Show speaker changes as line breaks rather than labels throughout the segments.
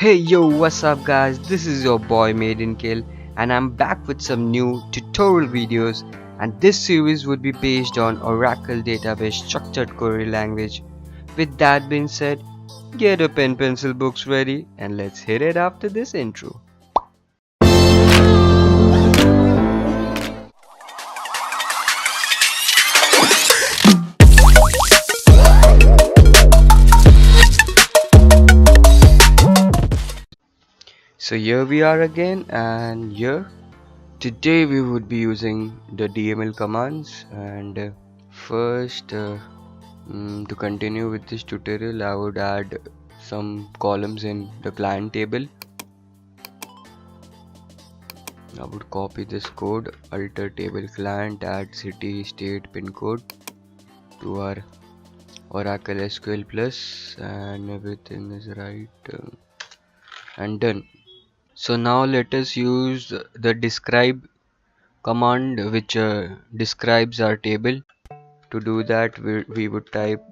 Hey yo, what's up guys? This is your boy Maiden Kill and I'm back with some new tutorial videos, and this series would be based on Oracle database structured query language. With that being said, get a pen pencil books ready and let's hit it after this intro. So here we are again, and here today we would be using the DML commands. And first to continue with this tutorial, I would add some columns in the client table. I would copy this code, alter table client, add city, state, pin code to our Oracle SQL Plus, and everything is right and done. So now let us use the describe command, which describes our table. To do that, we would type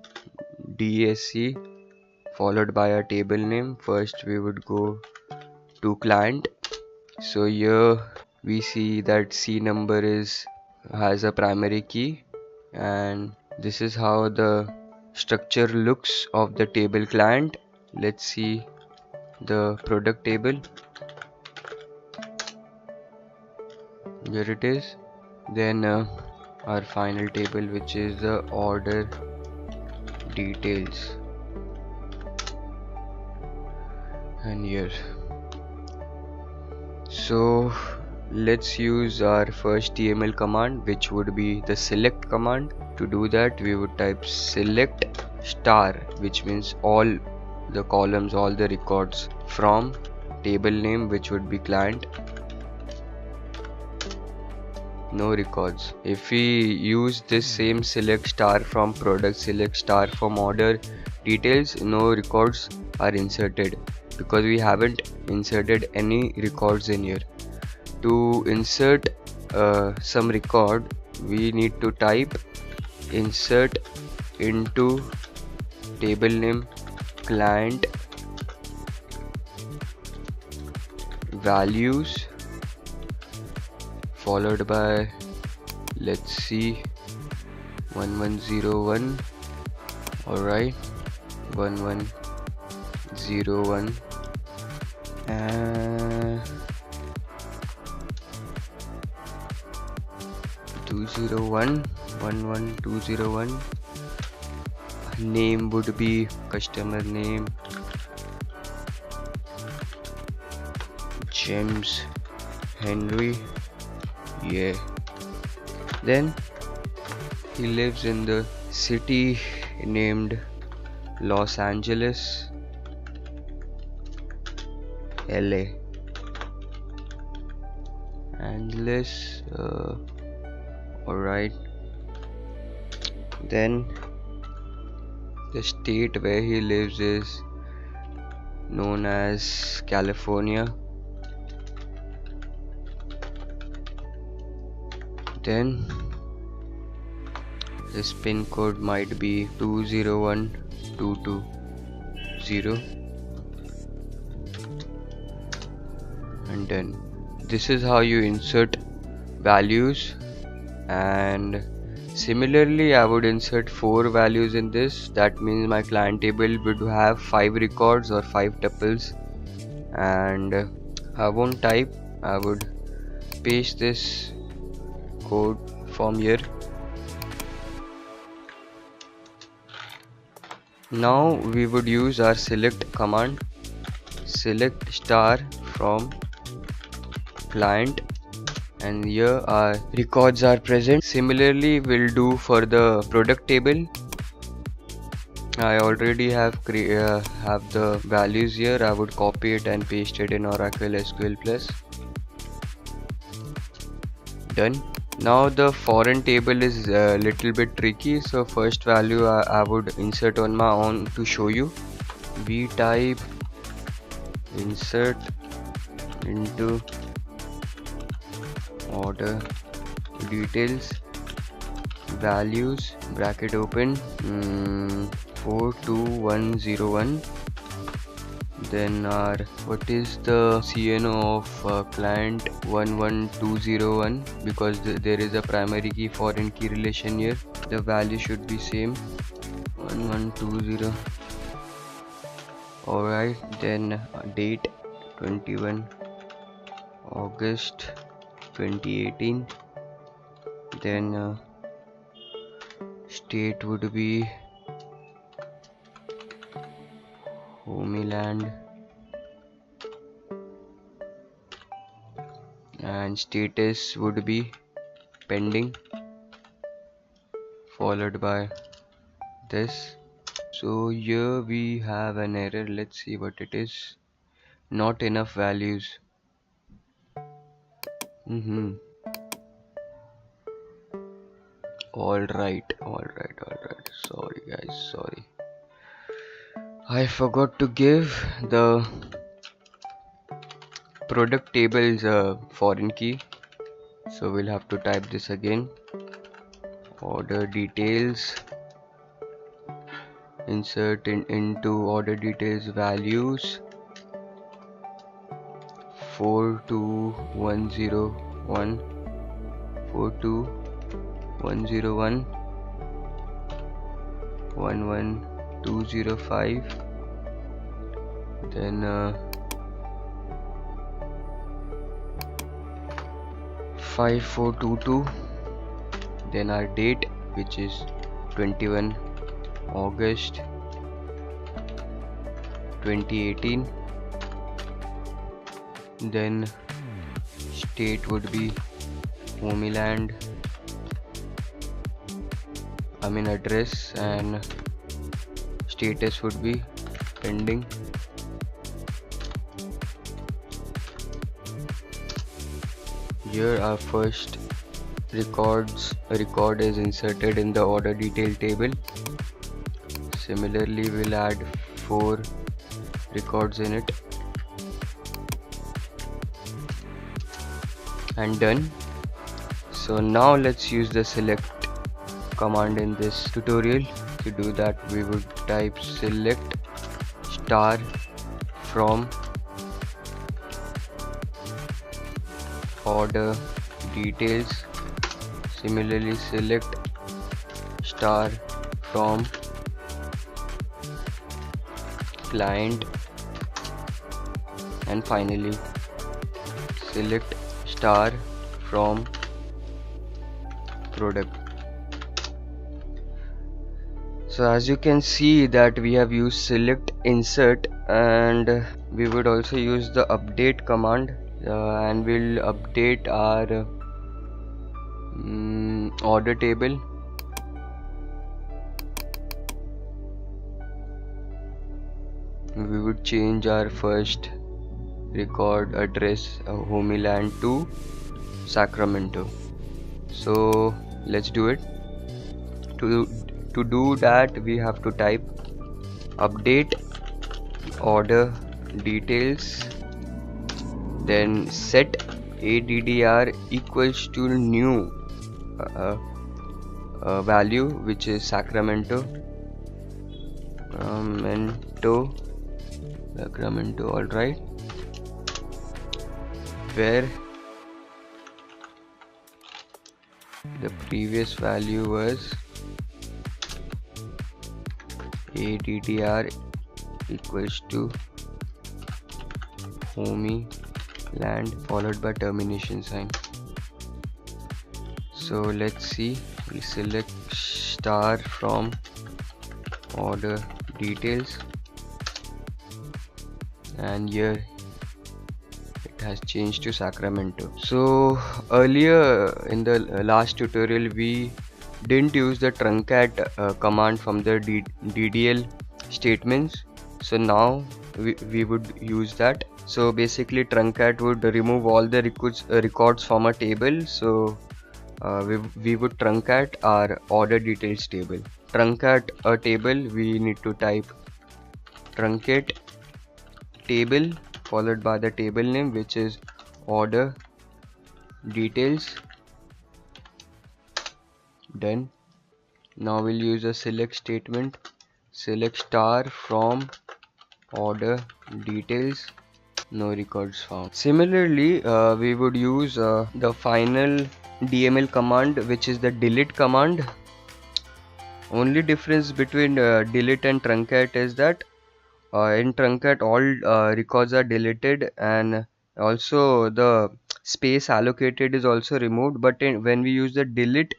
DSC followed by our table name. First we would go to client. So here we see that C number has a primary key, and this is how the structure looks of the table client. Let's see the product table. Here it is. Then our final table, which is the order details, and here. So let's use our first TML command, which would be the select command. To do that, we would type select star, which means all the columns, all the records from table name, which would be client. No records. If we use this same select star from product, select star from order details, no records are inserted because we haven't inserted any records in here. To insert some record, we need to type insert into table name client values followed by, let's see, 1101. Alright, 1101 and 201, 11201. Name would be customer name James Henry. Yeah. Then he lives in the city named Los Angeles, LA. Angeles. Alright. Then the state where he lives is known as California. Then this pin code might be 201220, and then this is how you insert values. And similarly, I would insert 4 values in this. That means my client table would have 5 records or 5 tuples, and I won't type, I would paste this code from here. Now we would use our select command, select star from client, and here our records are present. Similarly, we'll do for the product table. I already have the values here. I would copy it and paste it in Oracle SQL Plus. Done. Now the foreign table is a little bit tricky, so first value I would insert on my own to show you. We type insert into order details values bracket open 42101. Then what is the CNO of client 11201, because there is a primary key foreign key relation here. The value should be same, 1120. Alright, then date 21 August 2018. Then state would be homeland, and status would be pending, followed by this. So here we have an error. Let's see what it is. Not enough values. Alright. Sorry guys, sorry. I forgot to give the product table's foreign key. So we'll have to type this again. Order details. Insert into order details values 42101, 42101, 11205, then 5422, then our date, which is 21 August 2018. Then state would be homeland, address, and status would be pending. Here our first record is inserted in the order detail table. Similarly, we'll add 4 records in it, and done. So now let's use the select command in this tutorial. To do that, we would type select star from order details. Similarly, select star from client, and finally select star from product. So as you can see that we have used select, insert, and we would also use the update command, and we'll update our order table. We would change our first record address, homeland, to Sacramento. So let's do it. To do that, we have to type update order details, then set ADDR equals to new value, which is Sacramento. Sacramento, alright, where the previous value was ADDR equals to homeland followed by termination sign. So let's see, we select star from order details, and here it has changed to Sacramento. So earlier in the last tutorial, we didn't use the truncate command from the DDL statements. So now we would use that. So basically, truncate would remove all the records from a table. So we would truncate our order details table. Truncate a table, we need to type truncate table followed by the table name, which is order details. Done. Now we'll use a select statement, select star from order details, no records found. Similarly, we would use the final DML command, which is the delete command. Only difference between delete and truncate is that in truncate all records are deleted, and also the space allocated is also removed, but when we use the delete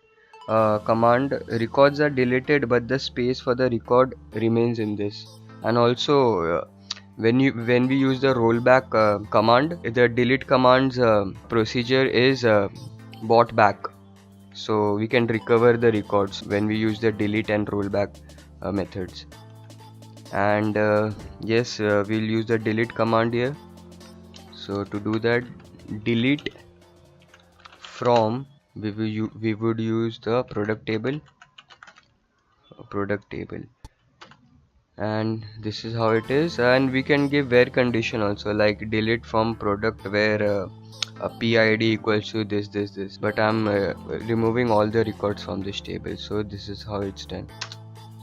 command, records are deleted but the space for the record remains in this. And also when we use the rollback command, the delete command's procedure is brought back, so we can recover the records when we use the delete and rollback methods. And yes, we'll use the delete command here. So to do that, delete from, we would use the product table, and this is how it is. And we can give where condition also, like delete from product where a PID equals to this, but I'm removing all the records from this table, so this is how it's done.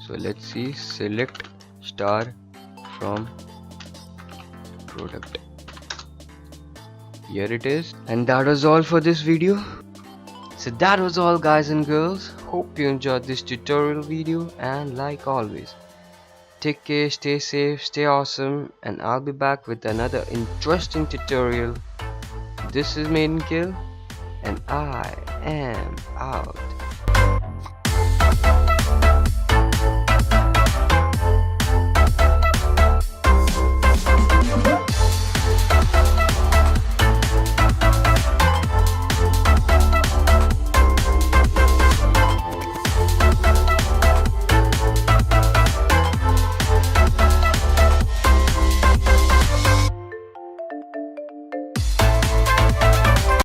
So let's see, select star from product, here it is. And that was all for this video. So that was all, guys and girls. Hope you enjoyed this tutorial video, and like always, take care, stay safe, stay awesome, and I'll be back with another interesting tutorial. This is Maiden Kill, and I am out.